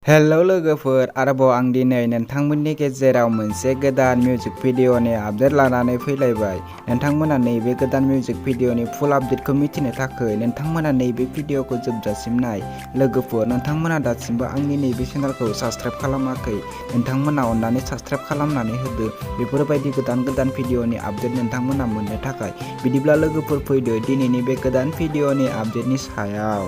Hello लोगोफोर, आरोबाव आं दिनै नोंथांमोननि गेजेराव मोनसे गोदान मिउजिक भिडिअनि आपडेट लानानै फैलायबाय। नोंथांमोना नैबे गोदान मिउजिक भिडिअनि फुल आपडेटखौ मिथिनो थाखाय नोंथांमोना नैबे भिडिअखौ जोबजासिम नाय। लोगोफोर, नोंथांमोना दासिमबो आंनि नैबे चेनेलखौ साबस्क्राइब खालामाखै, नोंथांमोना अन्नानै साबस्क्राइब खालामनानै होदो बेफोरबायदि गोदान भिडिअनि आपडेट नोंथांमोना मोननो थाखाय। बिदिब्ला लोगोफोर, फैदो दिनैनि बे गोदान भिडिअनि आपडेटनि सायाव।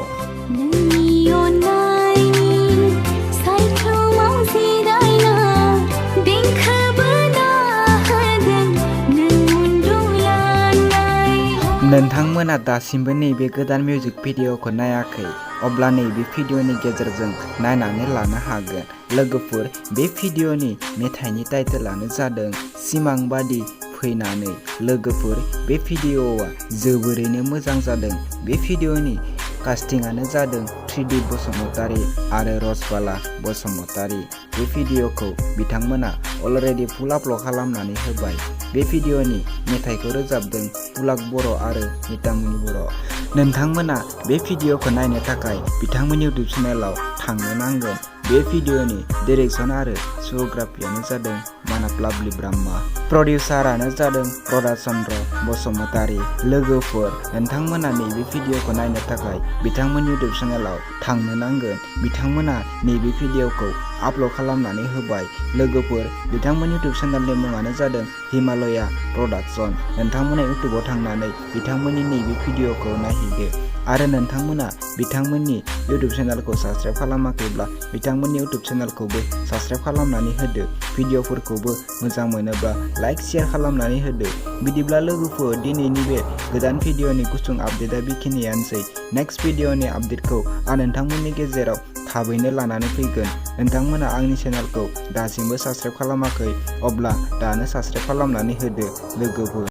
नोंथांमोना दासिमबो नैबे गोदान मिउजिक भिडिअखौ नायाखै, अब्ला नैबे भिडिअनि गेजेरजों नायनानै लानो हागोन। लोगोफोर, बे भिडिअनि मेथाइनि टाइटेलानो जादों सिमां बादि फैनानै। लोगोफोर, बे भिडिअआ जोबोरैनो मोजां जादों। बे भिडिअनि कास्टिंआनो जादों 3D बसुमतारी आरो रसबाला बसुमतारी। बे भिडिअखौ बिथांमोना अलरेडि फुल आपल'ड खालामनानै होबाय। बे भिडिअनि मेथाइखौ रोजाबदों पुलाक बर' आरो नितामनि बर'। नोंथांमोना बे भिडिअखौ नायनो थाखाय बिथांमोननि इउटुब चेनेलाव थांनो नांगोन। बे भिडिअनि डिरेक्सन आरो सिनेमेट'ग्राफियानो जादों मानाप लाभलि ब्रह्मा। प्रडिउसारानो जादों प्रदार चन्द्र बसुमतारी। लोगोफोर, नोंथांमोना नैबे भिडिअखौ नायनो थाखाय बिथांमोननि इउटुब चेनेलाव थांनो नांगोन। बिथांमोना नैबे भिडिअखौ आपल'ड खालामनानै होबाय। लोगोफोर, बिथांमोननि इउटुब चेनेलनि मुङानो जादों हिमालया प्रडाक्सन। नोंथांमोना इउटुबाव थांनानै बिथांमोननि नैबे भिडिअखौ नायहैदो। आरो नोंथांमोना बिथांमोननि इउटुब चेनेलखौ साबस्क्राइब खालामाखैब्ला बिथांमोननि इउटुब चेनेलखौबो साबस्क्राइब खालामनानै होदो। भिडिअफोरखौबो मोजां मोनोब्ला लाइक शेयार खालामनानै होदो। बिदिब्ला लोगोफोर, दिनैनि बे गोदान भिडिअनि गुसुं आपडेटआ बेखिनियानोसै। नेक्स्ट भिडिअनि आपडेटखौ आं नोंथांमोननि गेजेराव थाबैनो लानानै फैगोन। नोंथांमोना आंनि चेनेलखौ दासिमबो साबस्क्राइब खालामाखै, अब्ला दानो साबस्क्राइब खालामनानै होदो लोगोफोर।